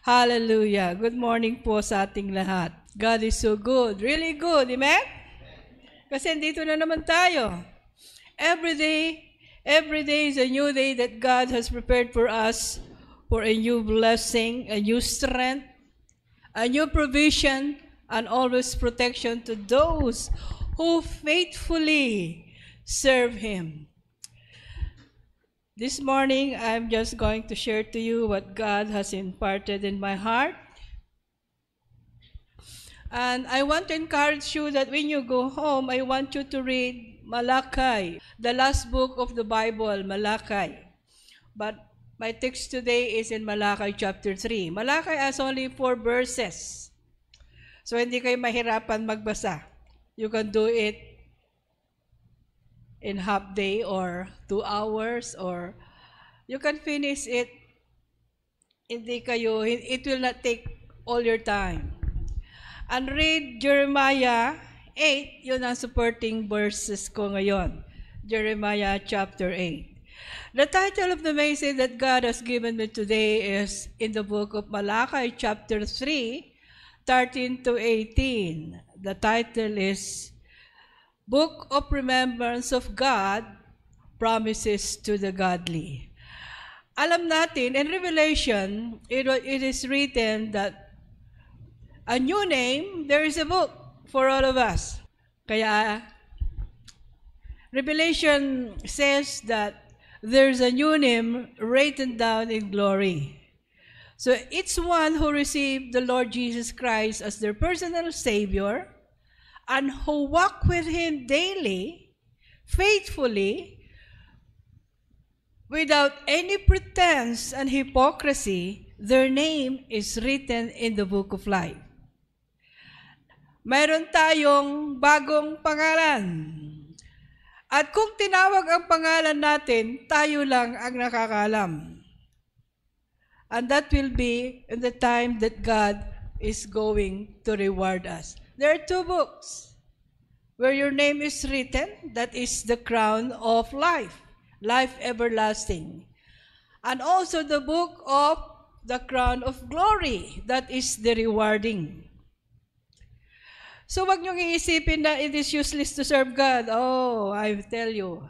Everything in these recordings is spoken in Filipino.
Hallelujah. Good morning po sa ating lahat. God is so good. Really good. Amen? Kasi dito na naman tayo. Every day is a new day that God has prepared for us for a new blessing, a new strength, a new provision, and always protection to those who faithfully serve Him. This morning, I'm just going to share to you what God has imparted in my heart. And I want to encourage you that when you go home, I want you to read Malachi, the last book of the Bible, Malachi. But my text today is in Malachi chapter 3. Malachi has only 4 verses. So hindi kayo mahirapan magbasa. You can do it in half day or 2 hours, or you can finish it. It will not take all your time. And read Jeremiah 8, yun ang supporting verses ko ngayon. Jeremiah chapter 8. The title of the message that God has given me today is in the book of Malachi chapter 3, 13 to 18. The title is Book of Remembrance of God, Promises to the Godly. Alam natin, in Revelation, it is written that a new name, there is a book for all of us. Kaya, Revelation says that there's a new name written down in glory. So, each one who received the Lord Jesus Christ as their personal Savior, and who walk with Him daily, faithfully, without any pretense and hypocrisy, their name is written in the book of life. Mayroon tayong bagong pangalan. At kung tinawag ang pangalan natin, tayo lang ang nakakaalam. And that will be in the time that God is going to reward us. There are 2 books where your name is written, that is the crown of life, life everlasting. And also the book of the crown of glory, that is the rewarding. So wag niyong iisipin na it is useless to serve God. Oh, I tell you,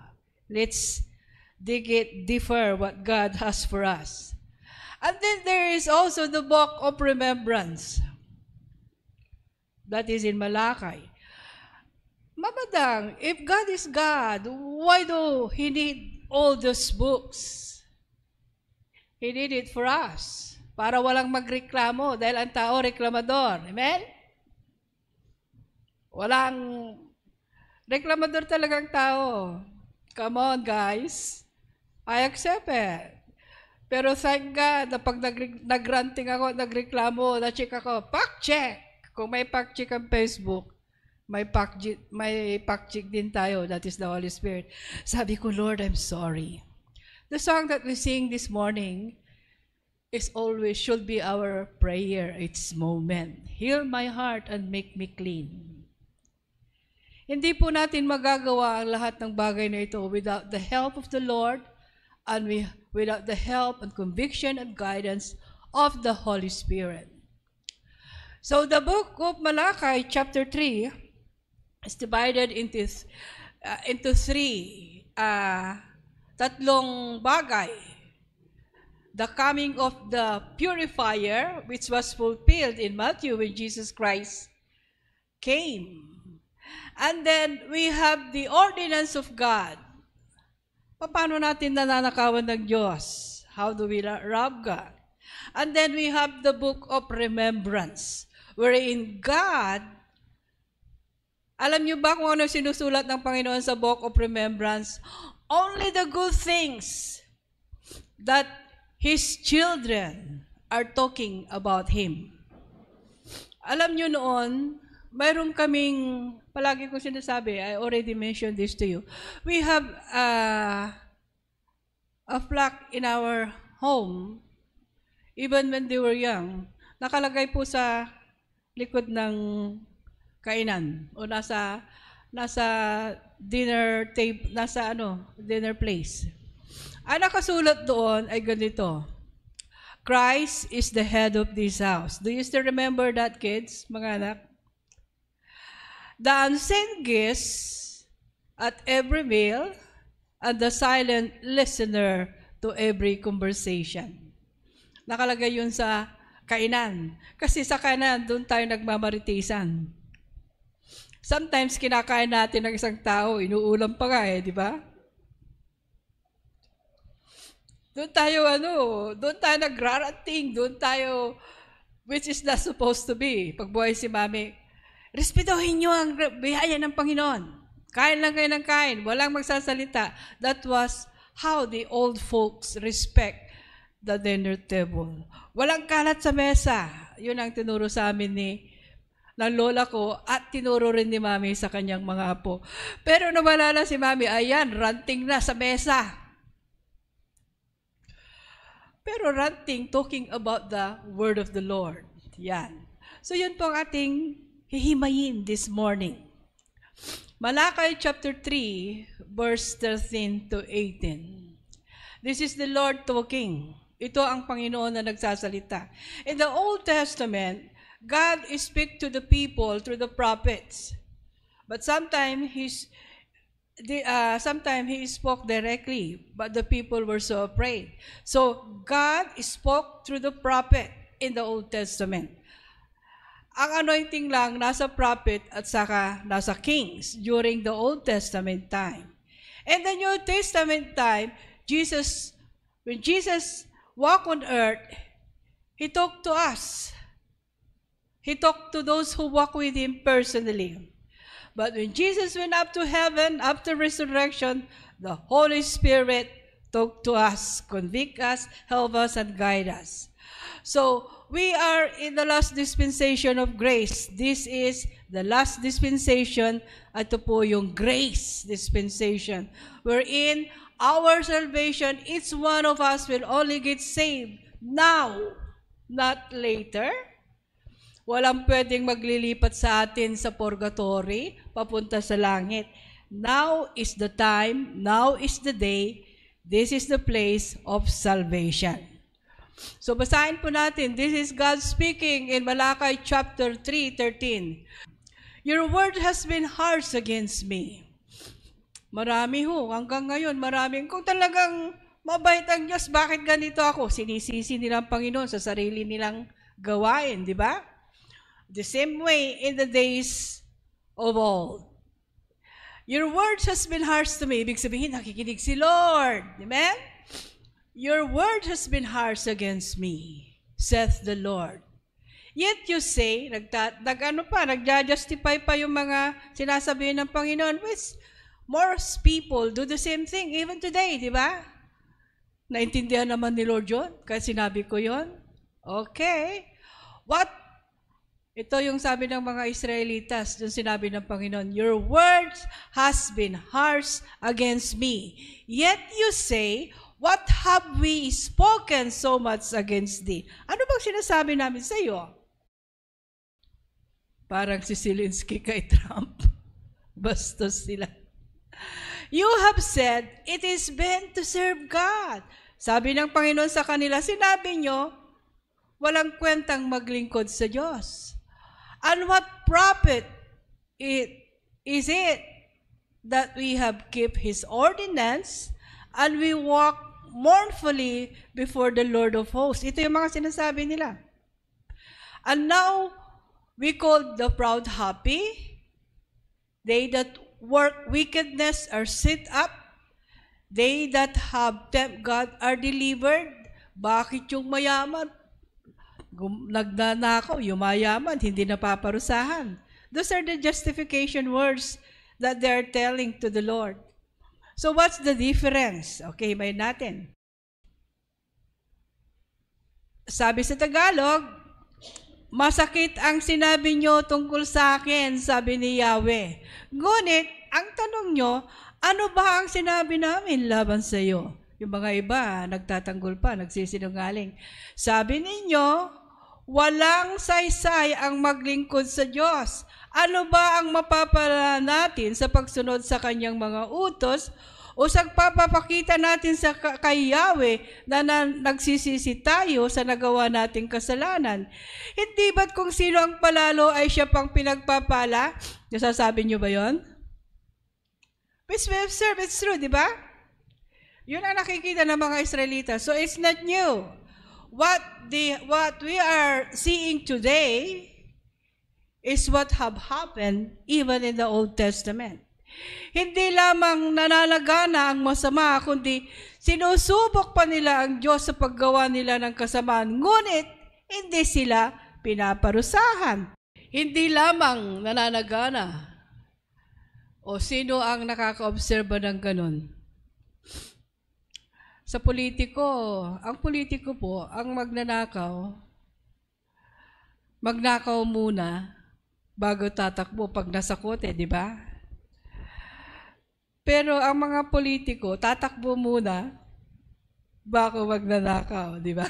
let's dig it deeper what God has for us. And then there is also the book of remembrance. That is in Malachi. Mamadang, if God is God, why do He need all those books? He did it for us. Para walang magreklamo dahil ang tao reklamador. Amen? Walang reklamador talagang tao. Come on, guys. I accept it. Pero thank God na pag nagranting ako, nagreklamo, na-check ako, fact check. Kung may fact check ang Facebook, may fact check din tayo. That is the Holy Spirit. Sabi ko, Lord, I'm sorry. The song that we sing this morning is always should be our prayer. It's moment. Heal my heart and make me clean. Hindi po natin magagawa ang lahat ng bagay na ito without the help of the Lord and without the help and conviction and guidance of the Holy Spirit. So the book of Malachi, chapter 3, is divided into 3, tatlong bagay. The coming of the purifier, which was fulfilled in Matthew when Jesus Christ came. And then we have the ordinance of God. Paano natin nananakawan ng Diyos? How do we rob God? And then we have the book of remembrance, wherein God, alam niyo ba kung ano sinusulat ng Panginoon sa book of remembrance? Only the good things that His children are talking about Him. Alam niyo noon, mayroon kaming, palagi ko sinasabi, I already mentioned this to you, we have a plaque in our home, even when they were young, nakalagay po sa likod ng kainan o nasa dinner table, dinner place. Ang nakasulat doon ay ganito: Christ is the head of this house. Do you still remember that, kids, mga anak? The unseen guest at every meal and the silent listener to every conversation. Nakalagay yun sa kainan. Kasi sa kainan, doon tayo nagmamaritisan. Sometimes, kinakain natin ng isang tao, inuulam pa nga di ba? Doon tayo nagraranting, doon tayo, which is not supposed to be. Pagbuhay si Mami, respetuhin nyo ang biyaya ng Panginoon. Kain lang kayo ng kain, walang magsasalita. That was how the old folks respect the dinner table. Walang kalat sa mesa. Yun ang tinuro sa amin ng lola ko at tinuro rin ni Mami sa kanyang mga apo. Pero nawala na si Mami, ayan, ranting na sa mesa. Pero ranting, talking about the word of the Lord. Yan. So yun po ang ating hihimayin this morning. Malakay chapter 3, verse 13 to 18. This is the Lord talking. Ito ang Panginoon na nagsasalita. In the Old Testament, God speaks to the people through the prophets. But sometimes He spoke directly, but the people were so afraid. So God spoke through the prophet in the Old Testament. Ang anointing lang nasa prophet at saka nasa kings during the Old Testament time. In the New Testament time, when Jesus walked on earth, He talked to us. He talked to those who walk with Him personally. But when Jesus went up to heaven after resurrection, the Holy Spirit talked to us, convict us, help us, and guide us. So, we are in the last dispensation of grace. This is the last dispensation. Ito po yung grace dispensation. Wherein our salvation, each one of us will only get saved now, not later. Walang pwedeng maglilipat sa atin sa purgatory, papunta sa langit. Now is the time, now is the day, this is the place of salvation. So basahin po natin, this is God speaking in Malakay chapter 3:13. Your word has been harsh against me. Marami hanggang ngayon, maraming, kung talagang mabait ang Diyos, bakit ganito ako? Sinisisi nilang Panginoon sa sarili nilang gawain, di ba? The same way in the days of old. Your word has been harsh to me. Ibig sabihin, nakikinig si Lord. Amen? Your word has been harsh against me, saith the Lord. Yet you say, nagja-justify pa yung mga sinasabihin ng Panginoon, which most people do the same thing even today, di ba? Naintindihan naman ni Lord yun, kaya sinabi ko yun. Okay. Ito yung sabi ng mga Israelitas, yung sinabi ng Panginoon, your words has been harsh against me. Yet you say, what have we spoken so much against thee? Ano bang sinasabi namin sa iyo? Parang si Zelensky kay Trump. Bastos sila. You have said, it is been to serve God. Sabi ng Panginoon sa kanila, sinabi nyo, walang kwentang maglingkod sa Diyos. And what profit is it that we have kept His ordinance and we walk mournfully before the Lord of hosts? Ito yung mga sinasabi nila. And now, we call the proud happy. They that work wickedness are set up. They that have tempt God are delivered. Bakit yung mayaman? Nagnanakaw, yung mayaman, hindi napaparusahan. Those are the justification words that they are telling to the Lord. So what's the difference? Okay, may natin. Sabi sa Tagalog, masakit ang sinabi nyo tungkol sa akin, sabi ni Yahweh. Ngunit, ang tanong nyo, ano ba ang sinabi namin laban sa iyo? Yung mga iba, nagtatanggol pa, nagsisinungaling. Sabi ninyo, walang saysay ang maglingkod sa Diyos. Ano ba ang mapapala natin sa pagsunod sa kanyang mga utos O sa papapakita natin sa kay Yahweh na nagsisisi tayo sa nagawa nating kasalanan. Hindi ba't kung sino ang palalo ay siya pang pinagpapala? Nasasabi niyo ba yon? It's true, di ba? Yun ang nakikita ng mga Israelita. So it's not new. What we are seeing today is what have happened even in the Old Testament. Hindi lamang nananagana ang masama, kundi sinusubok pa nila ang Diyos sa paggawa nila ng kasamaan. Ngunit, hindi sila pinaparusahan. Hindi lamang nananagana. O sino ang nakaka-obserba ng ganun? Sa politiko, ang politiko po, ang magnanakaw muna bago tatakbo pag nasa kote, di ba? Pero ang mga politiko, tatakbo muna bago magnanakaw, di ba?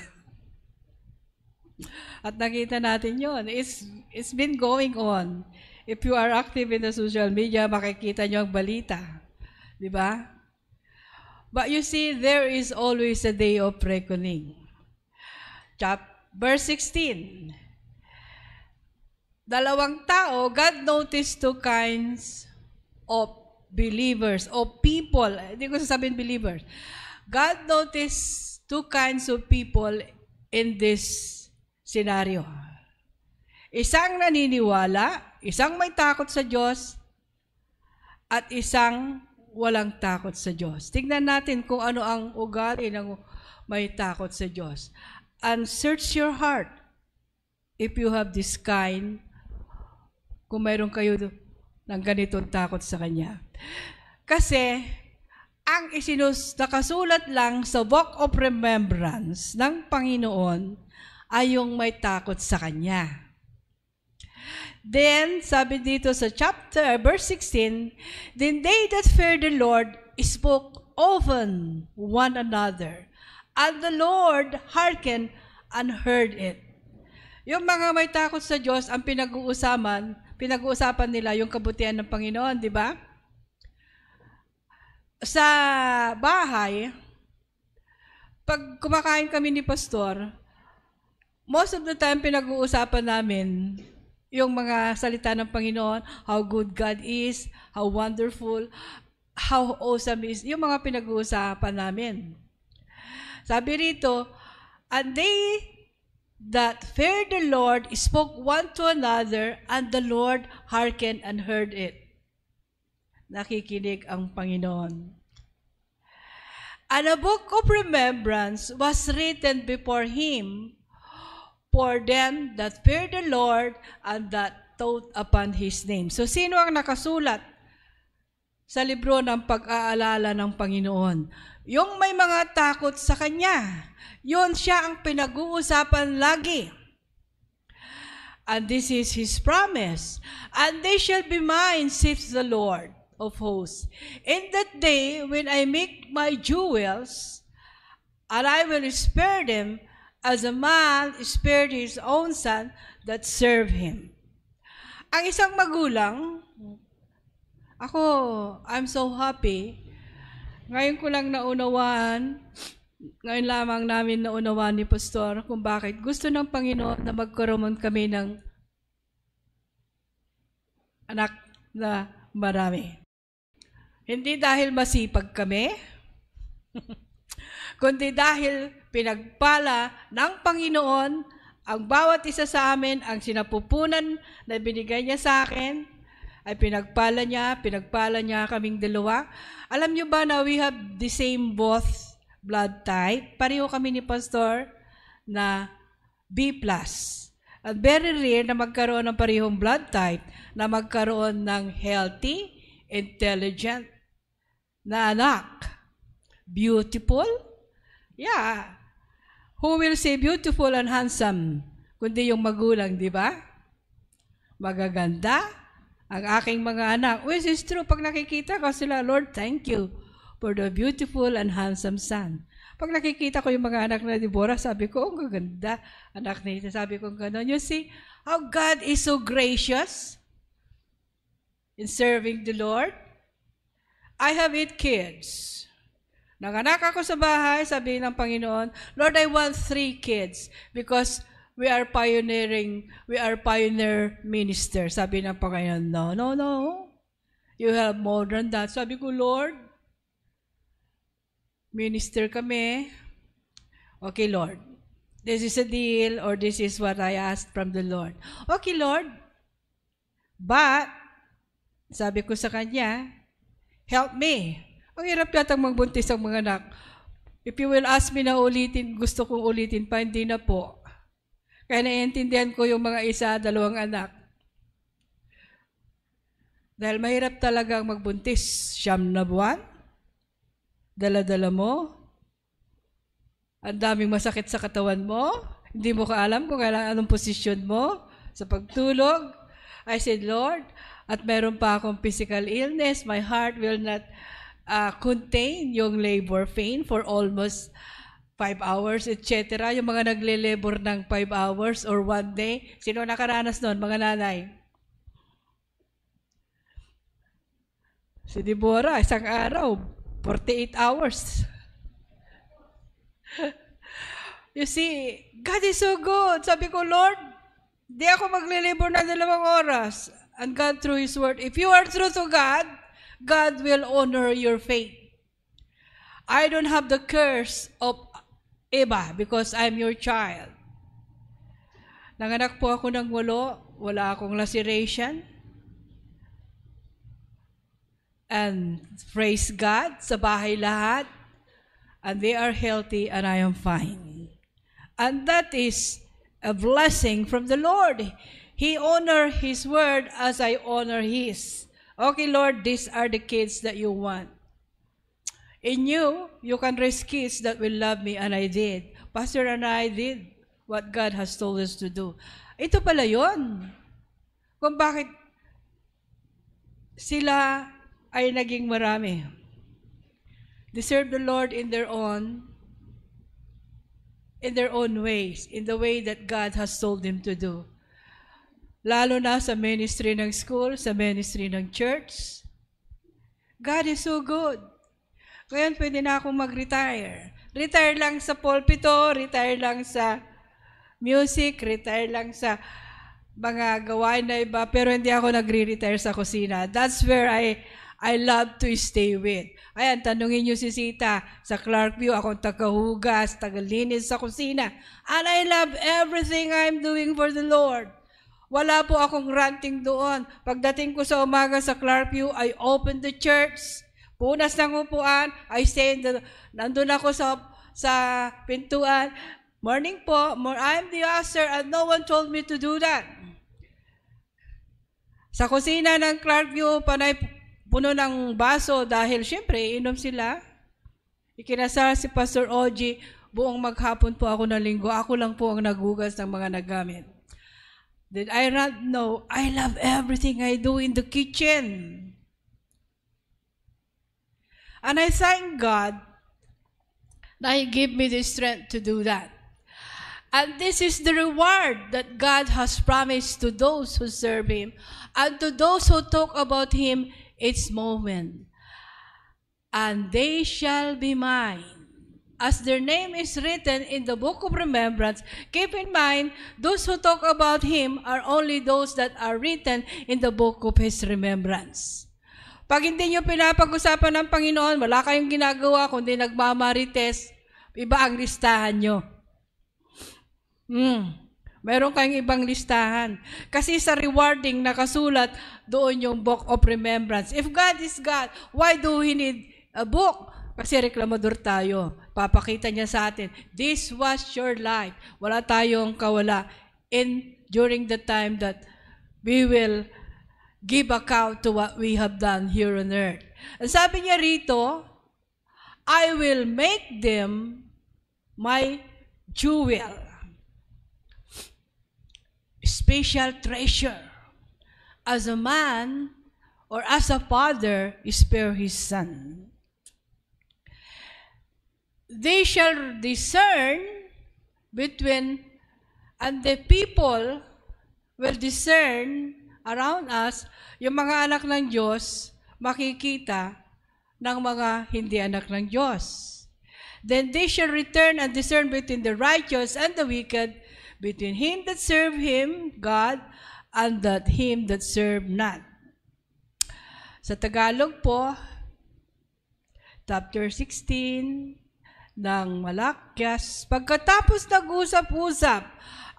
At nakita natin yon. It's been going on. If you are active in the social media, makikita nyo ang balita. Di ba? But you see, there is always a day of reckoning. Verse 16. Dalawang tao, God noticed two kinds of believers o people. Hindi ko sasabihin believers. God noticed two kinds of people in this scenario. Isang naniniwala, isang may takot sa Diyos, at isang walang takot sa Diyos. Tingnan natin kung ano ang ugali ng may takot sa Diyos. And search your heart if you have this kind, kung mayroon kayo ng ganitong takot sa Kanya. Kasi, ang nakasulat lang sa Book of Remembrance ng Panginoon ay yung may takot sa Kanya. Then, sabi dito sa verse 16, Then they that fear the Lord spoke often one another, and the Lord hearkened and heard it. Yung mga may takot sa Diyos, ang pinag-uusapan nila yung kabutihan ng Panginoon, di ba? Sa bahay, pag kumakain kami ni Pastor, most of the time pinag-uusapan namin yung mga salita ng Panginoon, how good God is, how wonderful, how awesome is, yung mga pinag-uusapan namin. Sabi rito, and they that feared the Lord spoke one to another, and the Lord hearkened and heard it. Nakikinig ang Panginoon. And a book of remembrance was written before Him for them that fear the Lord and that thought upon His name. So, sino ang nakasulat sa libro ng pag-aalala ng Panginoon? Yung may mga takot sa Kanya. Yun siya ang pinag-uusapan lagi. And this is His promise. And they shall be mine, saith the Lord of hosts. In that day, when I make my jewels, and I will spare them, as a man spared his own son that served him. Ang isang magulang, I'm so happy. Ngayon ko lang naunawaan, ngayon lamang namin naunawaan ni Pastor kung bakit gusto ng Panginoon na magkaroon kami ng anak na marami. Hindi dahil masipag kami, kundi dahil pinagpala ng Panginoon ang bawat isa sa amin, ang sinapupunan na binigay niya sa akin, ay pinagpala niya kaming dalawa. Alam niyo ba na we have the same both blood type? Pareho kami ni Pastor na B+. At very rare na magkaroon ng parehong blood type, na magkaroon ng healthy, intelligent na anak. Beautiful? Yeah. Who will say beautiful and handsome? Kundi yung magulang, di ba? Magaganda ang aking mga anak. Which is true. Pag nakikita ko sila, Lord, thank you for the beautiful and handsome son. Pag nakikita ko yung mga anak na Deborah, sabi ko, ang gaganda. Anak na ito, sabi ko gano'n. You see how God is so gracious in serving the Lord? I have 8 kids. Nanganak ako sa bahay, sabi ng Panginoon, Lord, I want 3 kids because we are pioneer minister. Sabi ng Panginoon, no. You have more than that. Sabi ko, Lord, minister kami. Okay, Lord. This is a deal or this is what I asked from the Lord. Okay, Lord. But, sabi ko sa kanya, help me. Ang hirap yatang magbuntis ang mga anak. If you will ask me na ulitin, gusto kong ulitin pa, hindi na po. Kaya naiintindihan ko yung mga 1, 2 anak. Dahil mahirap talagang magbuntis. 9 na buwan. Dala-dala mo. Ang daming masakit sa katawan mo. Hindi mo kaalam kung anong posisyon mo sa pagtulog. I said, Lord, at meron pa akong physical illness. My heart will not contain yung labor pain for almost 5 hours, etc. Yung mga nagle-labor ng 5 hours or 1 day. Sino nakaranas nun, mga nanay? Si Deborah, isang araw, 48 hours. You see, God is so good. Sabi ko, Lord, di ako magle-labor ng 2 oras. And God through His Word, if you are true to God, God will honor your faith. I don't have the curse of Eva because I'm your child. Nanganak po ako ng 8, wala akong laceration. And praise God, sa bahay lahat. And they are healthy and I am fine. And that is a blessing from the Lord. He honor His word as I honor His. Okay, Lord, these are the kids that you want. In you can raise kids that will love me, and I did. Pastor and I did what God has told us to do. Ito pala yun. Kung bakit sila ay naging marami. They serve the Lord in their own ways, in the way that God has told them to do. Lalo na sa ministry ng school, sa ministry ng church. God is so good. Ngayon, pwede na akong mag-retire. Retire lang sa pulpito, retire lang sa music, retire lang sa mga gawain na iba, pero hindi ako nagre-retire sa kusina. That's where I love to stay with. Ayan, tanungin niyo si Sita, sa Clarkview, akong tagahugas, tagalinis sa kusina. And I love everything I'm doing for the Lord. Wala po akong ranting doon. Pagdating ko sa umaga sa Clarkview, I open the church. Punas ng upuan, I stay nandun ako sa pintuan. Morning po, I'm the usher and no one told me to do that. Sa kusina ng Clarkview, panay puno ng baso dahil syempre, inom sila. Ikinasal si Pastor Oji, buong maghapon po ako ng linggo. Ako lang po ang naghugas ng mga nagamit. Did I not know? I love everything I do in the kitchen. And I thank God that He gave me the strength to do that. And this is the reward that God has promised to those who serve Him and to those who talk about Him each moment. And they shall be mine. As their name is written in the book of remembrance, keep in mind, those who talk about Him are only those that are written in the book of His remembrance. Pag hindi nyo pinapag-usapan ng Panginoon, wala kayong ginagawa kundi nagmamarites, iba ang listahan nyo. Meron kayong ibang listahan. Kasi sa rewarding nakasulat doon yung book of remembrance. If God is God, why do we need a book? Kasi reklamador tayo. Papakita niya sa atin, this was your life. Wala tayong kawala during the time that we will give account to what we have done here on earth. Ang sabi niya rito, I will make them my jewel. Special treasure. As a man or as a father spare his son. They shall discern between, and the people will discern around us, yung mga anak ng Diyos, makikita ng mga hindi anak ng Diyos. Then they shall return and discern between the righteous and the wicked, between him that serve him, God, and that him that serve not. Sa Tagalog po, chapter 16 ng Malakyas, pagkatapos nag-usap-usap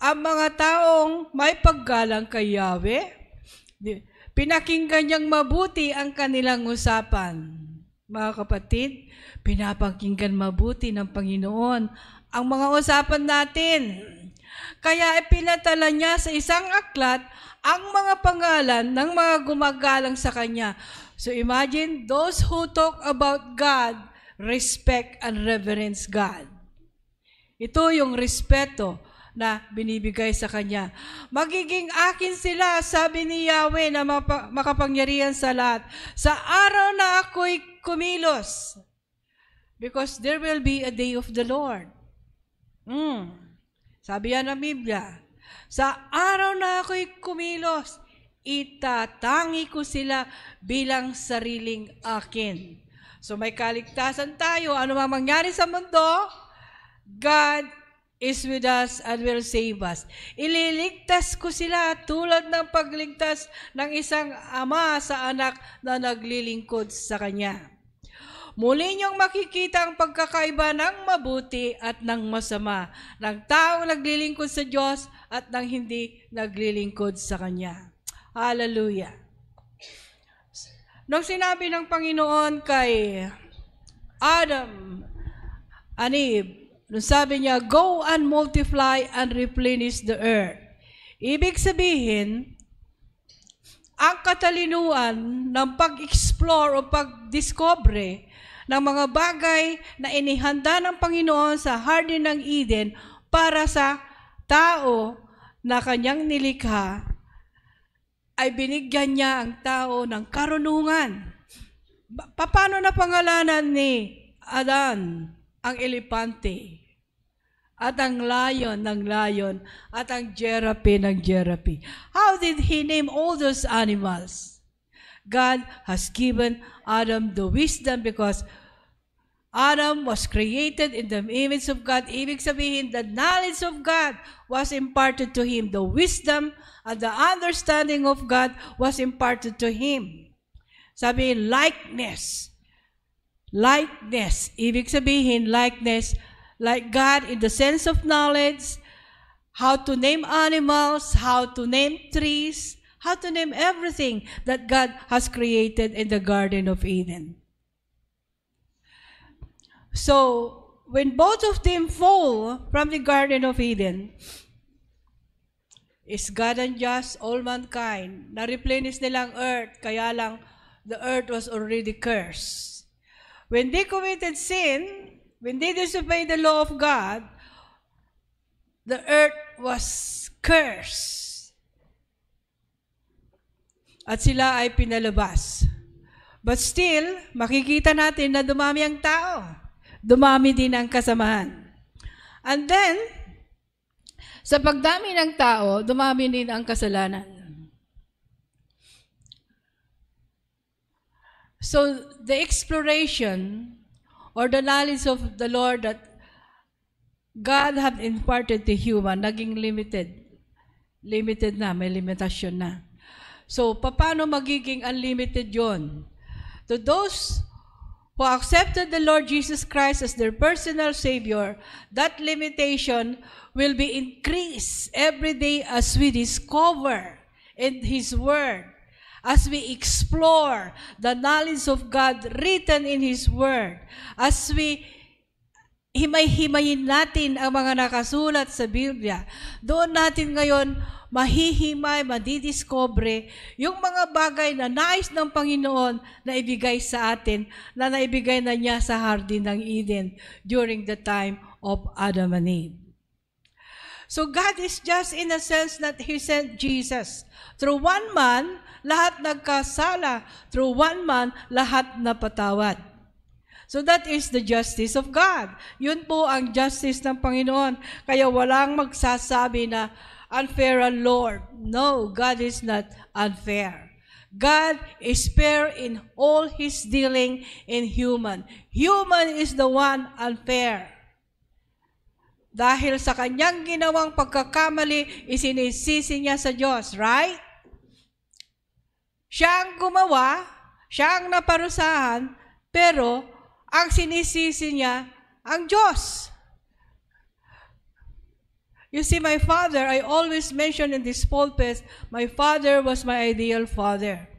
ang mga taong may paggalang kay Yahweh, pinakinggan niyang mabuti ang kanilang usapan. Mga kapatid, pinapakinggan mabuti ng Panginoon ang mga usapan natin. Kaya ipinatala niya sa isang aklat ang mga pangalan ng mga gumagalang sa Kanya. So imagine, those who talk about God, respect and reverence God. Ito yung respeto na binibigay sa Kanya. Magiging akin sila, sabi ni Yahweh na makapangyarihan sa lahat, sa araw na ako'y kumilos. Because there will be a day of the Lord. Sabi yan ng Biblia, sa araw na ako'y kumilos, itatangi ko sila bilang sariling akin. So may kaligtasan tayo. Ano mang mangyari sa mundo, God is with us and will save us. Ililigtas ko sila tulad ng pagligtas ng isang ama sa anak na naglilingkod sa kanya. Muli niyong makikita ang pagkakaiba ng mabuti at ng masama, ng taong naglilingkod sa Diyos at ng hindi naglilingkod sa Kanya. Hallelujah! Nung sinabi ng Panginoon kay Adam and Eve, nung sabi niya, go and multiply and replenish the earth. Ibig sabihin, ang katalinuhan ng pag-explore o pag-discover ng mga bagay na inihanda ng Panginoon sa Garden ng Eden para sa tao na kanyang nilikha, ay binigyan niya ang tao ng karunungan. Paano na pangalanan ni Adan ang elepante, at ang lion ng lion, at ang giraffe ng giraffe? How did he name all those animals? God has given Adam the wisdom because Adam was created in the image of God. Ibig sabihin, the knowledge of God was imparted to him. The wisdom and the understanding of God was imparted to him. Sabi, likeness. Likeness. Ibig sabihin, likeness, like God in the sense of knowledge, how to name animals, how to name trees, how to name everything that God has created in the Garden of Eden. So, when both of them fall from the Garden of Eden, is God unjust? All mankind. Na-replenish nilang earth, kaya lang the earth was already cursed. When they committed sin, when they disobeyed the law of God, the earth was cursed. At sila ay pinalabas. But still, makikita natin na dumami ang tao. Dumami din ang kasamahan. And then, sa pagdami ng tao, dumami din ang kasalanan. So, the exploration or the knowledge of the Lord that God had imparted to human, naging limited. Limited na, may limitasyon na. So, paano magiging unlimited yon? To those who accepted the Lord Jesus Christ as their personal Savior, that limitation will be increased every day as we discover in His Word, as we explore the knowledge of God written in His Word, as we himay-himayin natin ang mga nakasulat sa Biblia. Doon natin ngayon mahihimay, madidiscover yung mga bagay na nais ng Panginoon na ibigay sa atin, na naibigay na niya sa Garden ng Eden during the time of Adam and Eve. So God is just in a sense that He sent Jesus. Through one man, lahat nagkasala. Through one man, lahat napatawad. So that is the justice of God. Yun po ang justice ng Panginoon. Kaya walang magsasabi na unfair ang Lord. No, God is not unfair. God is fair in all His dealing in human. Human is the one unfair. Dahil sa kanyang ginawang pagkakamali, isinisisi niya sa Diyos, right? Siya ang gumawa, siya ang naparusahan, pero ang sinisisi niya ang Diyos. You see, my father, I always mention in this pulpit, my father was my ideal father.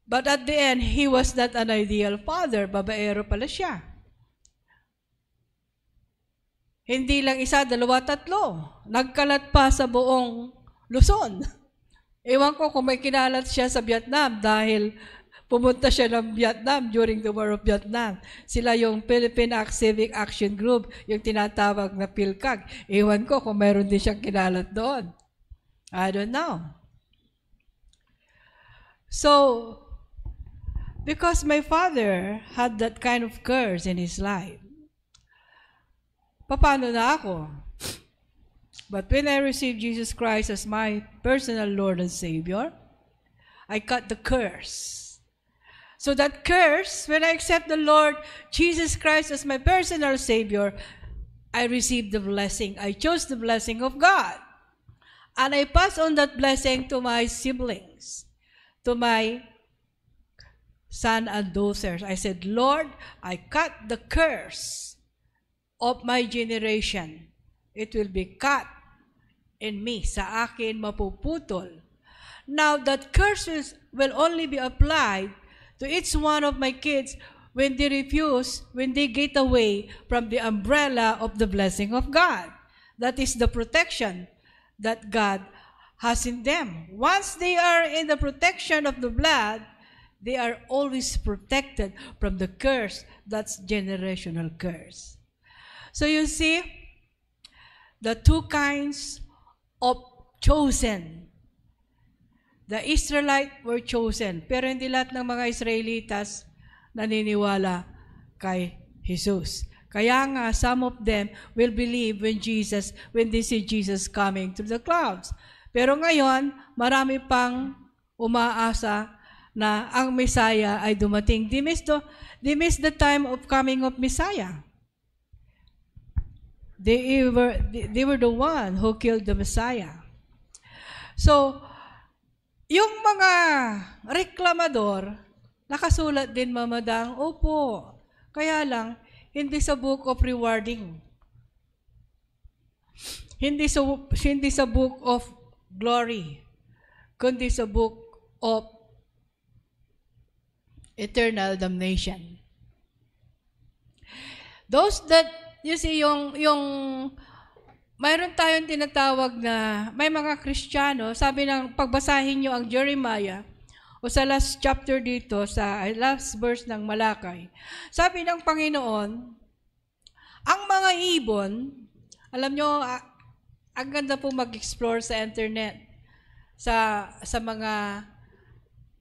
But at the end, he was not an ideal father. Babaero pala siya. Hindi lang isa, dalawa, tatlo. Nagkalat pa sa buong Luzon. Ewan ko kung may kinalat siya sa Vietnam dahil pumunta siya ng Vietnam during the War of Vietnam. Sila yung Philippine Civic Action Group, yung tinatawag na PhilCAG. Ewan ko kung mayroon din siyang kinalat doon. I don't know. So, because my father had that kind of curse in his life, paano na ako? But when I received Jesus Christ as my personal Lord and Savior, I cut the curse. So that curse, when I accept the Lord Jesus Christ as my personal Savior, I received the blessing. I chose the blessing of God. And I pass on that blessing to my siblings, to my son and daughters. I said, Lord, I cut the curse of my generation. It will be cut in me. Sa akin mapuputol. Now, that curse will only be applied to each one of my kids when they refuse, when they get away from the umbrella of the blessing of God. That is the protection that God has in them. Once they are in the protection of the blood, they are always protected from the curse. That's generational curse. So you see, the two kinds of chosen. The Israelites were chosen, pero hindi lahat ng mga Israelitas naniniwala kay Jesus. Kaya nga, some of them will believe when they see Jesus coming through the clouds. Pero ngayon, marami pang umaasa na ang Messiah ay dumating. They missed the time of coming of Messiah. They were the one who killed the Messiah. So, yung mga reklamador, nakasulat din mamadang, opo, kaya lang, hindi sa book of rewarding. Hindi sa book of glory, kundi sa book of eternal damnation. Those that, you see, mayroon tayong tinatawag na, may mga Kristiyano, sabi ng, pagbasahin nyo ang Jeremiah, o sa last chapter dito, sa last verse ng Malakay, sabi ng Panginoon, ang mga ibon, alam nyo, ang ganda po mag-explore sa internet, sa mga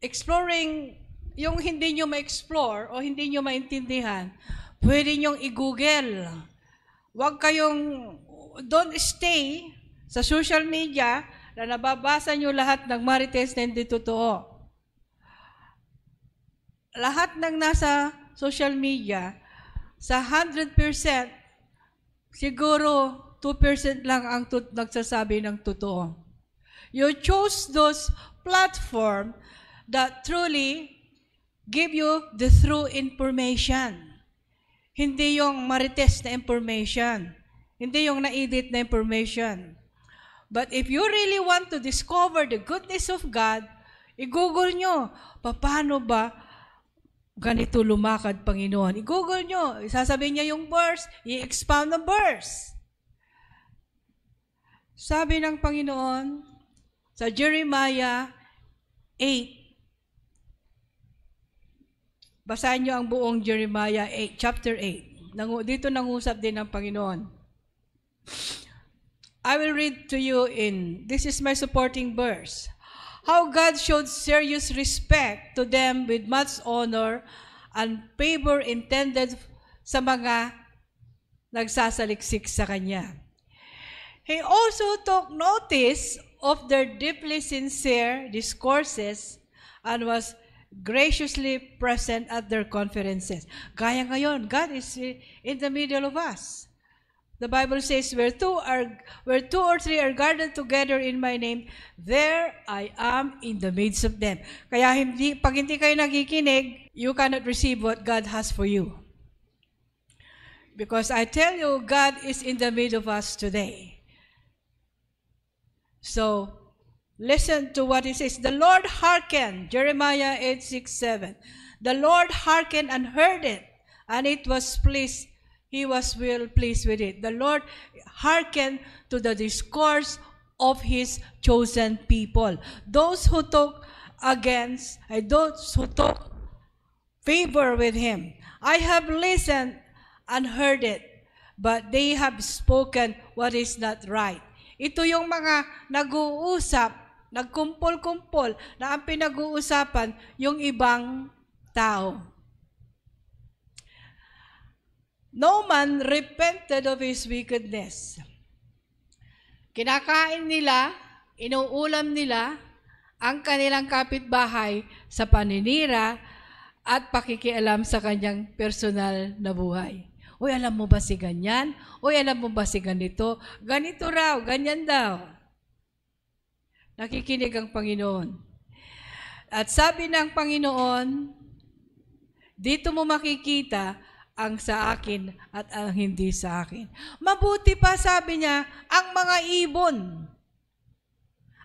exploring, yung hindi nyo ma-explore o hindi nyo maintindihan, pwede nyong i-google. Huwag kayong, don't stay sa social media na nababasa nyo lahat ng marites na hindi totoo. Lahat ng nasa social media, sa 100%, siguro 2% lang ang nagsasabi ng totoo. You choose those platform that truly give you the true information. Hindi yung marites na information. Hindi yung na-edit na information. But if you really want to discover the goodness of God, i-google nyo, paano ba ganito lumakad, Panginoon? I-google nyo, sasabihin niya yung verse, i-expound the verse. Sabi ng Panginoon, sa Jeremiah 8, basahin nyo ang buong Jeremiah 8, chapter 8. Dito nangusap din ng Panginoon. I will read to you this is my supporting verse. How God showed serious respect to them with much honor and favor intended sa mga nagsasaliksik sa Kanya. He also took notice of their deeply sincere discourses and was graciously present at their conferences. Gaya ngayon, God is in the middle of us. The Bible says, where two or three are gathered together in my name, there I am in the midst of them. Kaya pag hindi kayo nakikinig, you cannot receive what God has for you. Because I tell you, God is in the midst of us today. So, listen to what he says. The Lord hearkened, Jeremiah 8:6-7. The Lord hearkened and heard it, and it was pleased. He was well pleased with it. The Lord hearkened to the discourse of his chosen people. Those who took favor with him. I have listened and heard it, but they have spoken what is not right. Ito yung mga nag-uusap, nagkumpol-kumpol, na ang pinag-uusapan yung ibang tao. No man repented of his wickedness. Kinakain nila, inuulam nila ang kanilang kapitbahay sa paninira at pakikialam sa kanyang personal na buhay. Uy, alam mo ba si ganyan? Uy, alam mo ba si ganito? Ganito raw, ganyan daw. Nakikinig ang Panginoon. At sabi ng Panginoon, dito mo makikita ang sa akin at ang hindi sa akin. Mabuti pa, sabi niya, ang mga ibon.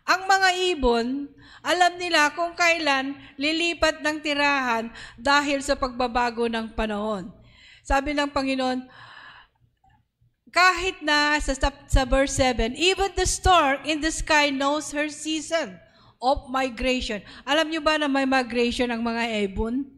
Ang mga ibon, alam nila kung kailan lilipat ng tirahan dahil sa pagbabago ng panahon. Sabi ng Panginoon, kahit na sa verse 7, even the stork in the sky knows her season of migration. Alam niyo ba na may migration ang mga ibon?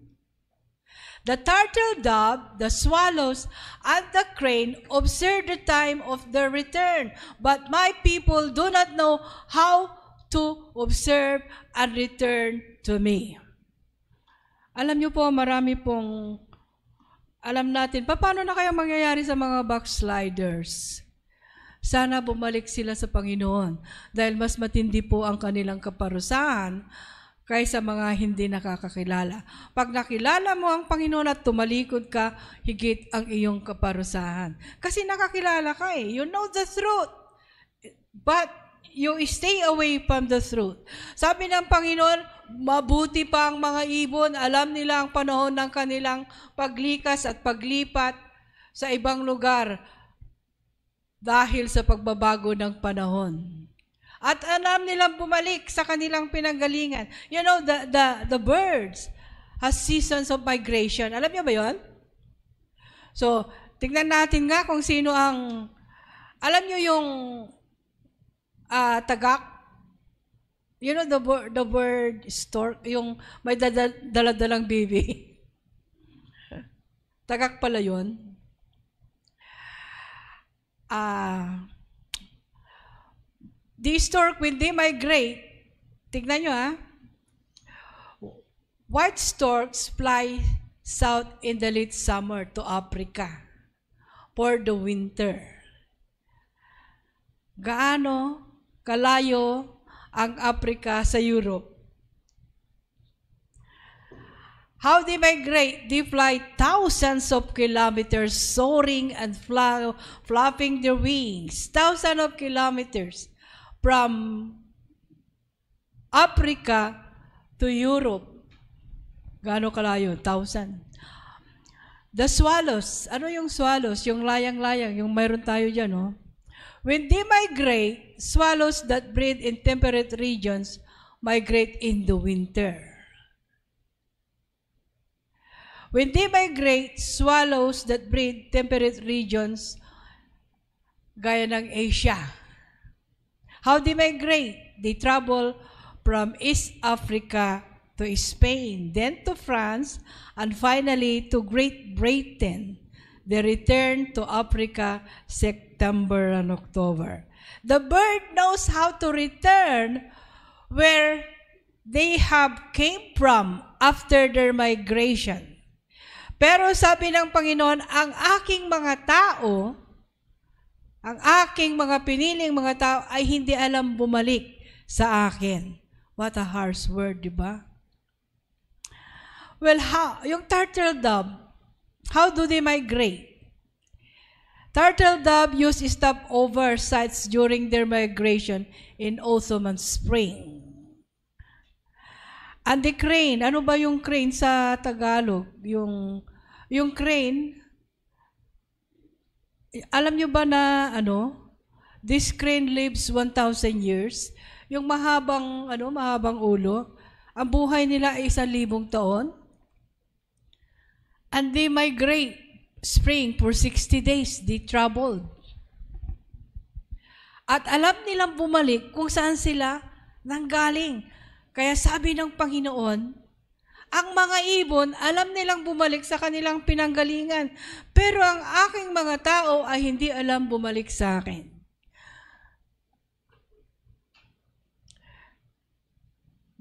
The turtle dove, the swallows, and the crane observe the time of their return, but my people do not know how to observe and return to me. Alam niyo po, marami pong alam natin, paano na kaya mangyayari sa mga backsliders? Sana bumalik sila sa Panginoon dahil mas matindi po ang kanilang kaparusahan kaysa mga hindi nakakakilala. Pag nakilala mo ang Panginoon at tumalikod ka, higit ang iyong kaparusahan. Kasi nakakilala ka eh. You know the truth. But you stay away from the truth. Sabi ng Panginoon, mabuti pa ang mga ibon. Alam nila ang panahon ng kanilang paglikas at paglipat sa ibang lugar dahil sa pagbabago ng panahon. At alam nilang bumalik sa kanilang pinanggalingan. You know, the birds has seasons of migration. Alam niyo ba yon? So, tignan natin nga kung sino ang, alam niyo yung tagak? You know the bird stork, yung may daladalang baby. Tagak pala yun. The stork, when they migrate, tignan nyo white storks fly south in the late summer to Africa for the winter. Gaano kalayo ang Africa sa Europe? How they migrate? They fly thousands of kilometers, soaring and flapping their wings. Thousands of kilometers from Africa to Europe. Gaano kalayo? 1,000. The swallows. Ano yung swallows? Yung layang-layang. Yung mayroon tayo dyan, no? When they migrate, swallows that breed in temperate regions migrate in the winter. When they migrate, swallows that breed temperate regions gaya ng Asia. How they migrate? They travel from East Africa to Spain, then to France, and finally to Great Britain. They return to Africa September and October. The bird knows how to return where they have came from after their migration. Pero sabi ng Panginoon, ang aking mga tao, ang aking mga piniling mga tao ay hindi alam bumalik sa akin. What a harsh word, di ba? Well, yung turtle dove, how do they migrate? Turtle dove use stopover sites during their migration in autumn and spring. And the crane, ano ba yung crane sa Tagalog? Yung crane, alam nyo ba na this crane lives 1,000 years. Yung mahabang ulo, ang buhay nila ay 1,000 taon. And they migrate spring for 60 days. They traveled. At alam nilang bumalik kung saan sila nanggaling. Kaya sabi ng Panginoon, ang mga ibon, alam nilang bumalik sa kanilang pinanggalingan. Pero ang aking mga tao ay hindi alam bumalik sa akin.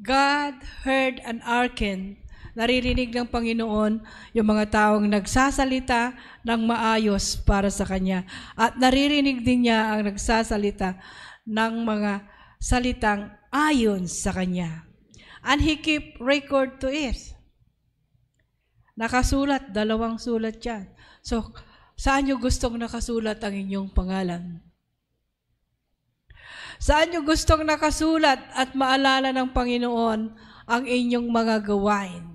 God heard and hearkened. Naririnig ng Panginoon yung mga taong nagsasalita ng maayos para sa Kanya. At naririnig din niya ang nagsasalita ng mga salitang ayon sa Kanya. And He keep record to it. Nakasulat, 2 sulat yan. So, saan nyo gustong nakasulat ang inyong pangalan? Saan nyo gustong nakasulat at maalala ng Panginoon ang inyong mga gawain?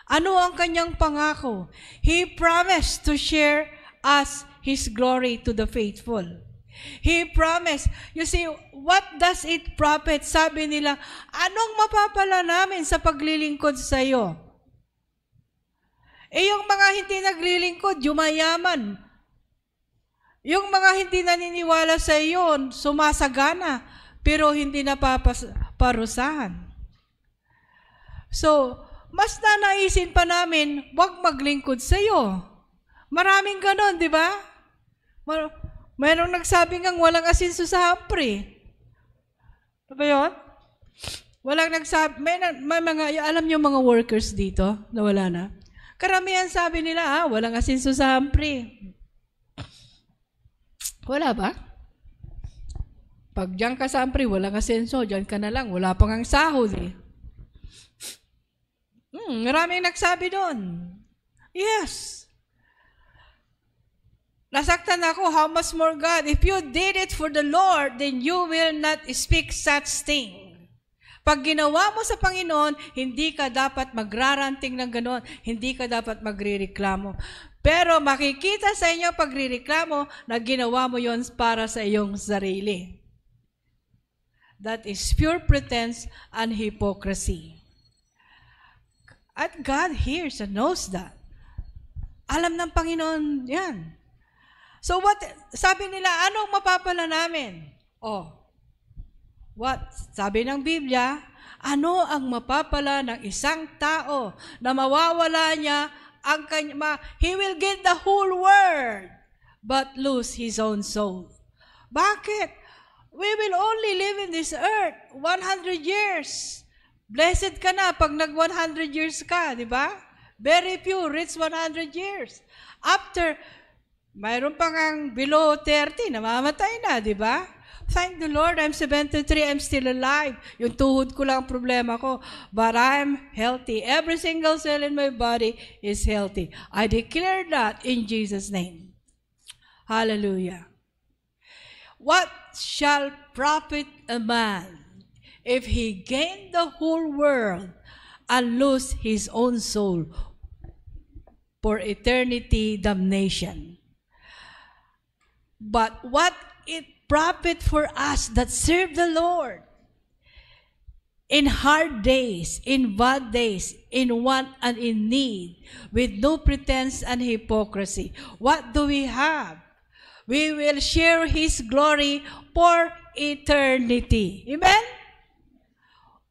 Ano ang kanyang pangako? He promised to share us His glory to the faithful. He promised. You see, what does it profit? Sabi nila, anong mapapala namin sa paglilingkod sa iyo? Yung mga hindi naglilingkod, yumayaman. Yung mga hindi naniniwala sa iyo, sumasagana, pero hindi napaparusahan. So, mas nanaisin pa namin, huwag maglingkod sa iyo. Maraming ganon, di ba? Mayroong nagsabi ngang walang asinso sa hampre. Ano ba yun? Walang nagsabi, may mga, alam niyo mga workers dito na wala na? Karamihan sabi nila, walang asinso sa hampre. Wala ba? Pag diyan ka sa hampre, walang asinso, diyan ka na lang, wala pang ang sahod eh. Maraming nagsabi doon. Yes. Nasaktan ako, how much more God? If you did it for the Lord, then you will not speak such thing. Pag ginawa mo sa Panginoon, hindi ka dapat magraranting ng ganon. Hindi ka dapat magrireklamo. Pero makikita sa inyo pagrireklamo na ginawa mo yon para sa iyong sarili. That is pure pretense and hypocrisy. At God hears and knows that. Alam ng Panginoon yan. So what, sabi nila, anong mapapala namin? What? Sabi ng Biblia, ano ang mapapala ng isang tao na mawawala niya ang kanya, he will get the whole world but lose his own soul. Bakit? We will only live in this earth 100 years. Blessed ka na pag nag-100 years ka, di ba? Very few reach 100 years. After, mayroon pang ang below 30, namamatay na, di ba? Thank the Lord, I'm 73, I'm still alive. Yung tuhod ko lang ang problema ko. But I'm healthy. Every single cell in my body is healthy. I declare that in Jesus' name. Hallelujah. What shall profit a man if he gain the whole world and lose his own soul for eternity damnation? But what it profit for us that serve the Lord in hard days, in bad days, in want and in need, with no pretense and hypocrisy? What do we have? We will share His glory for eternity. Amen?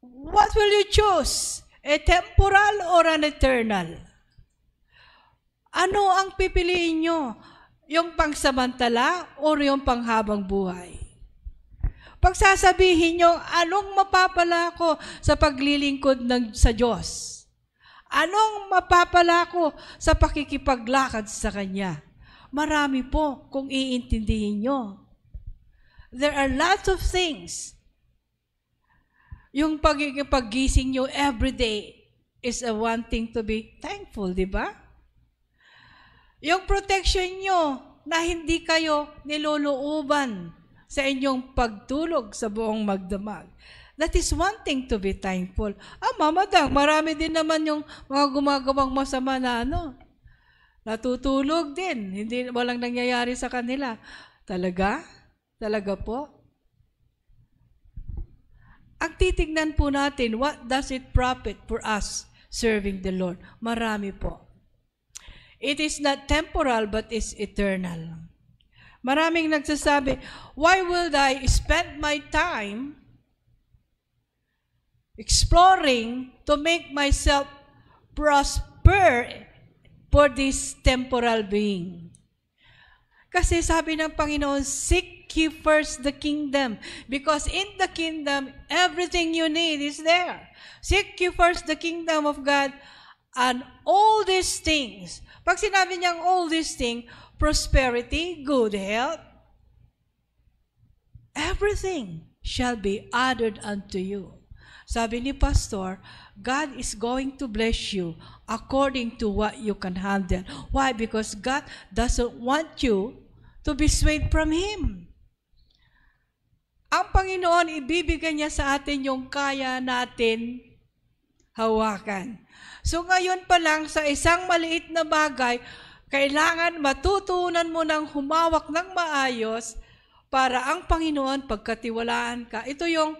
What will you choose? A temporal or an eternal? Ano ang pipiliin nyo? Yung pangsamantala o yung panghabang buhay? Pagsasabihin nyo, anong mapapala ko sa paglilingkod sa Diyos? Anong mapapala ko sa pakikipaglakad sa Kanya? Marami po kung iintindihin nyo. There are lots of things Yung paggising nyo everyday is a one thing to be thankful, di ba? Yung protection nyo na hindi kayo nilolooban sa inyong pagtulog sa buong magdamag. That is one thing to be thankful. Mamadang, marami din naman yung mga gumagawang masama na natutulog din. Walang nangyayari sa kanila. Talaga? Talaga po? Ang titignan po natin, what does it profit for us serving the Lord? Marami po. It is not temporal, but it's eternal. Maraming nagsasabi, why will I spend my time exploring to make myself prosper for this temporal being? Kasi sabi ng Panginoon, seek ye first the kingdom, because in the kingdom, everything you need is there. Seek ye first the kingdom of God, and all these things. Pag sinabi niyang all these things, prosperity, good health, everything shall be added unto you. Sabi ni Pastor, God is going to bless you according to what you can handle. Why? Because God doesn't want you to be swayed from Him. Ang Panginoon, ibibigay niya sa atin yung kaya natin hawakan. So ngayon pa lang, sa isang maliit na bagay, kailangan matutunan mo ng humawak ng maayos para ang Panginoon pagkatiwalaan ka. Ito yung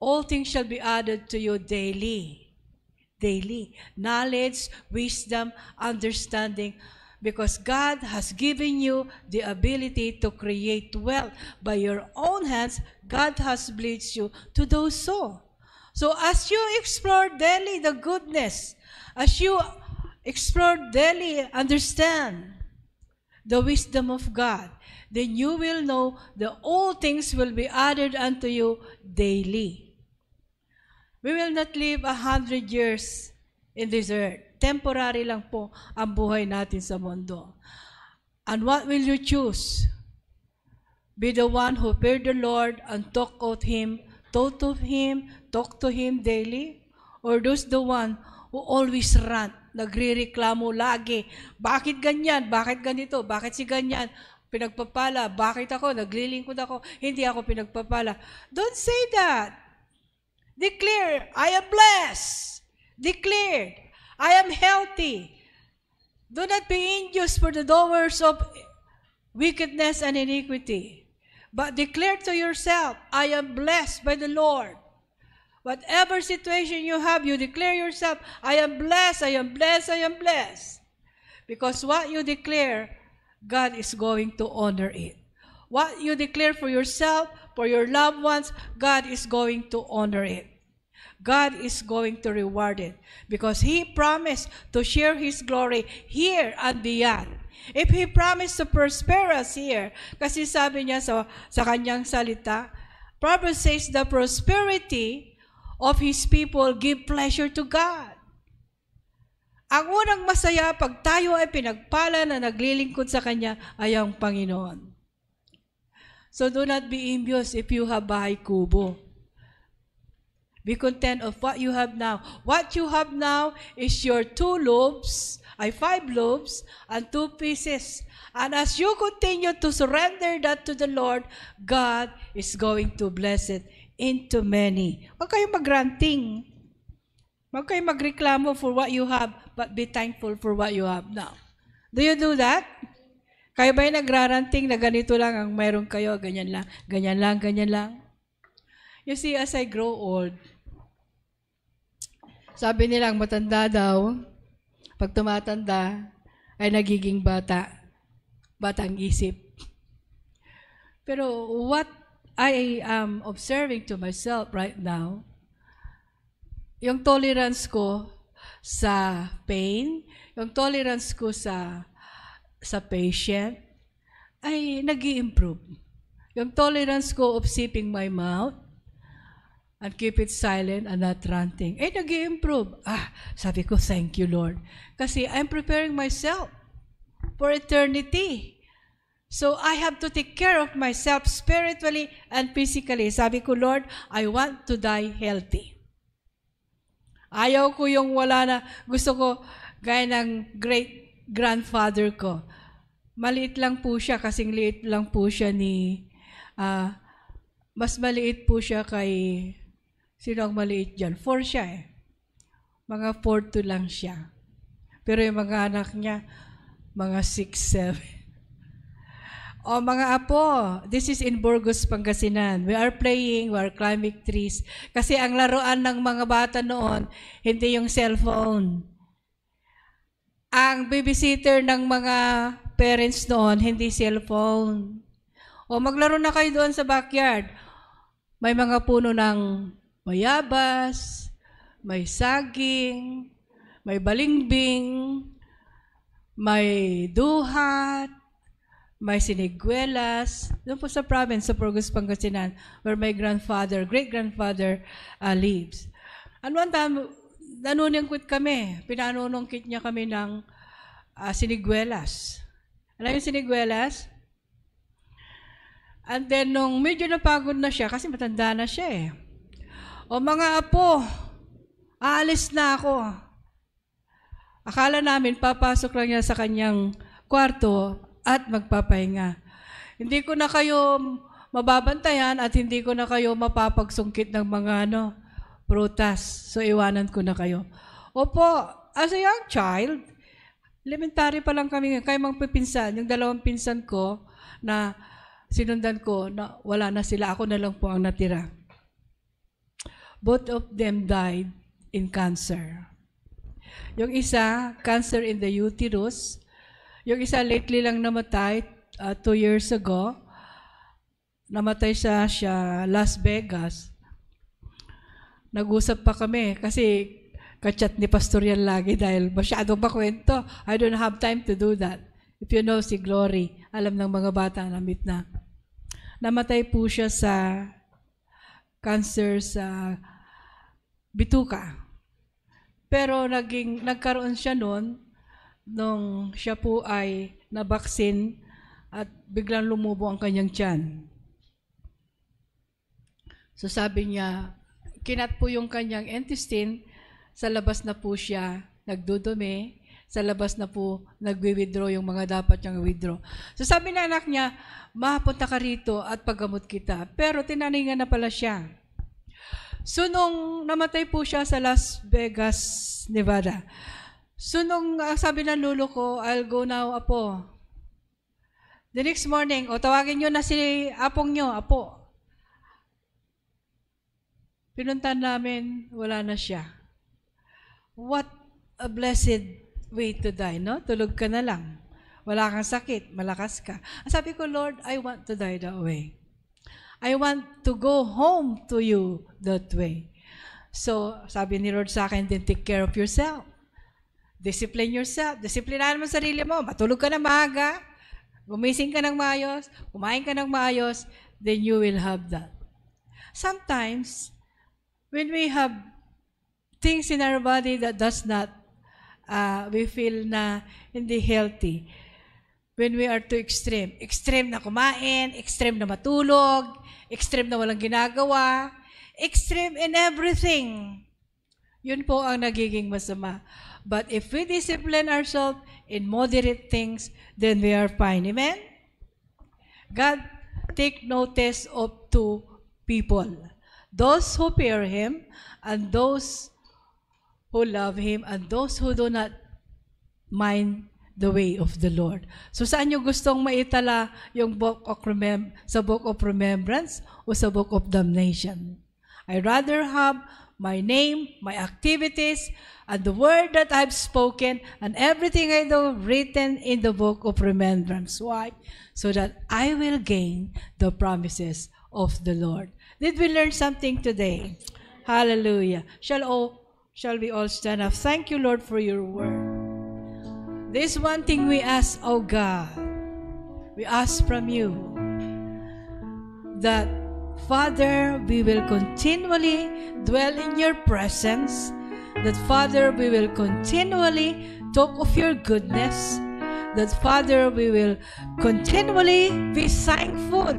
all things shall be added to you daily. Daily. Knowledge, wisdom, understanding. Because God has given you the ability to create wealth. By your own hands, God has blessed you to do so. So as you explore daily the goodness, as you explore daily, understand the wisdom of God, then you will know that all things will be added unto you daily. We will not live 100 years in this earth. Temporary lang po ang buhay natin sa mundo. And what will you choose? Be the one who feared the Lord and talk to Him daily? Or those the one who always rant, nagre-reklamo lagi. Bakit ganyan? Bakit ganito? Bakit si ganyan? Pinagpapala. Bakit ako? Naglilingkod ako. Hindi ako pinagpapala. Don't say that. Declare, I am blessed. Declare, I am healthy. Do not be envious for the doers of wickedness and iniquity. But declare to yourself, I am blessed by the Lord. Whatever situation you have, you declare yourself, I am blessed, I am blessed, I am blessed. Because what you declare, God is going to honor it. What you declare for yourself, for your loved ones, God is going to honor it. God is going to reward it. Because He promised to share His glory here and beyond. If He promised to prosper us here, kasi sabi niya sa kanyang salita, Proverbs says the prosperity of His people give pleasure to God. Ang unang masaya pag tayo ay pinagpala na naglilingkod sa Kanya ay ang Panginoon. So do not be envious if you have bahay kubo. Be content of what you have now. What you have now is your 5 loaves, and 2 pieces. And as you continue to surrender that to the Lord, God is going to bless it into many. Huwag kayong mag-ranting. Huwag kayong magreklamo for what you have, but be thankful for what you have now. Do you do that? Kayo ba yung nagraranting na ganito lang ang meron kayo, ganyan lang, ganyan lang, ganyan lang? You see, as I grow old, sabi nilang matanda daw, pag tumatanda, ay nagiging batang isip. Pero what I am observing to myself right now, yung tolerance ko sa pain, yung tolerance ko sa patient, ay nag-i-improve. Yung tolerance ko of sipping my mouth, and keep it silent and not ranting. Nag-i-improve. Sabi ko, thank you, Lord. Kasi I'm preparing myself for eternity. So, I have to take care of myself spiritually and physically. Sabi ko, Lord, I want to die healthy. Ayaw ko yung wala na, gusto ko, gaya ng great-grandfather ko. Maliit lang po siya, kasing liit lang po siya mas maliit po siya kay, sino ang maliit dyan? 4 siya eh. Mga 4'2" lang siya. Pero yung mga anak niya, mga 6'7". O mga apo, this is in Burgos, Pangasinan. We are playing, we are climbing trees. Kasi ang laruan ng mga bata noon, hindi yung cellphone. Ang babysitter ng mga parents noon, hindi cellphone. O maglaro na kayo doon sa backyard. May mga puno ng bayabas, may saging, may balimbing, may duhat, may siniguelas, doon po sa province, sa Burgos, Pangasinan, where my great-grandfather lives. Ano ang nanunungkit kami, pinanunungkit niya kami ng siniguelas. Alam yung siniguelas? And then, nung medyo napagod na siya, kasi matanda na siya eh. O mga apo, aalis na ako. Akala namin, papasok lang niya sa kanyang kwarto, at magpapahinga. Hindi ko na kayo mababantayan at hindi ko na kayo mapapagsungkit ng mga prutas. So, iwanan ko na kayo. Opo, as a young child, elementary pa lang kami, kayo mga pinsan, yung 2 pinsan ko na sinundan ko, na wala na sila, ako na lang po ang natira. Both of them died in cancer. Yung isa, cancer in the uterus. Yung isa lately lang namatay, 2 years ago. Namatay siya Las Vegas. Nag-usap pa kami kasi kachat ni Pastor yan lagi dahil masyadong makwento. I don't have time to do that. If you know si Glory, alam ng mga bata na meet na. Namatay po siya sa cancer sa bituka. Pero nagkaroon siya noon nung siya po ay nabaksin at biglang lumubo ang kanyang tiyan. So sabi niya, kinat po yung kanyang intestine, sa labas na po siya nagdudumi, sa labas na po nagwi-withdraw yung mga dapat niyang withdraw. So sabi ng anak niya, mapunta ka rito at paggamot kita. Pero tinaningan na pala siya. So nung namatay po siya sa Las Vegas, Nevada, so nung sabi ng lolo ko, I'll go now, apo. The next morning, tawagin nyo na si apong nyo, apo. Pinuntan namin, wala na siya. What a blessed way to die, no? Tulog ka na lang. Wala kang sakit, malakas ka. Sabi ko, Lord, I want to die that way. I want to go home to you that way. So, sabi ni Lord sa akin, then take care of yourself. Discipline yourself. Disiplinahan mo sarili mo. Matulog ka na maaga. Gumising ka ng maayos. Kumain ka ng maayos. Then you will have that. Sometimes, when we have things in our body that does not, we feel na hindi healthy. When we are too extreme. Extreme na kumain, extreme na matulog, extreme na walang ginagawa, extreme in everything. Yun po ang nagiging masama. But if we discipline ourselves in moderate things, then we are fine. Amen? God take notice of 2 people. Those who fear Him, and those who love Him, and those who do not mind the way of the Lord. So saan nyo gustong maitala yung sa Book of Remembrance o sa Book of Damnation? I'd rather have my name, my activities, and the word that I've spoken, and everything I do written in the Book of Remembrance. Why? So that I will gain the promises of the Lord. Did we learn something today? Hallelujah. Shall we all stand up? Thank you, Lord, for your word. This one thing we ask, oh God, we ask from you that, Father, we will continually dwell in your presence, that, Father, we will continually talk of your goodness, that, Father, we will continually be thankful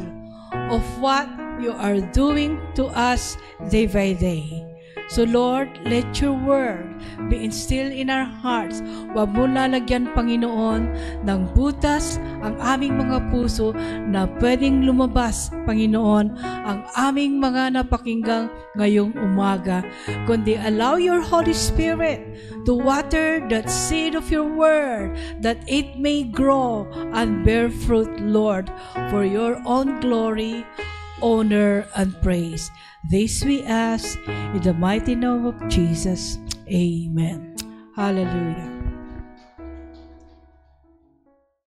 of what you are doing to us day by day. So Lord, let your word be instilled in our hearts. Huwag mo lalagyan, Panginoon, ng butas ang aming mga puso na pwedeng lumabas, Panginoon, ang aming mga napakinggang ngayong umaga. Kundi allow your Holy Spirit to water that seed of your word, that it may grow and bear fruit, Lord, for your own glory, honor, and praise. This we ask in the mighty name of Jesus. Amen. Hallelujah.